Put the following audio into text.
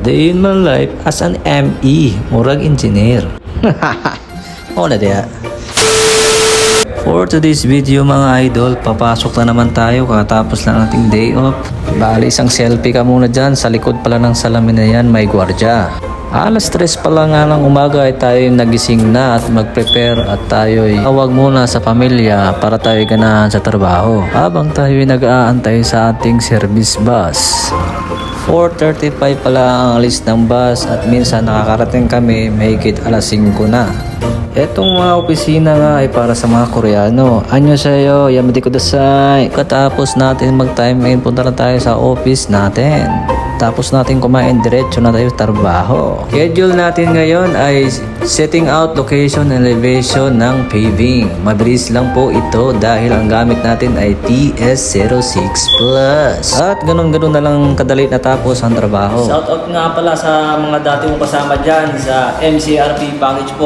Day in my life as an ME, murag engineer. O na diya. For today's video mga idol, papasok na naman tayo katapos lang nating day off. Bali isang selfie ka muna dyan, sa likod pala ng salamin na yan may gwardya. Alas 3 pa lang nga ng umaga ay tayo nagising na at mag-prepare at tayo ay tawag muna sa pamilya para tayo ganahan sa trabaho. Habang tayo ay nag-aantay sa ating service bus. 4:35 pala ang alis ng bus at minsan nakakarating kami mahigit alas 5 na. Etong mga opisina nga ay para sa mga Koreano. Anyo sa'yo, yamete kudasai. Katapos natin mag-time in, punta na tayo sa office natin. Tapos natin kumain, diretso na tayo trabaho. Schedule natin ngayon ay setting out location and elevation ng paving. Mabilis lang po ito dahil ang gamit natin ay TS06 Plus. At ganun-ganun na lang kadali natapos ang trabaho. Shout out nga pala sa mga dati mong kasama dyan sa MCRP package po.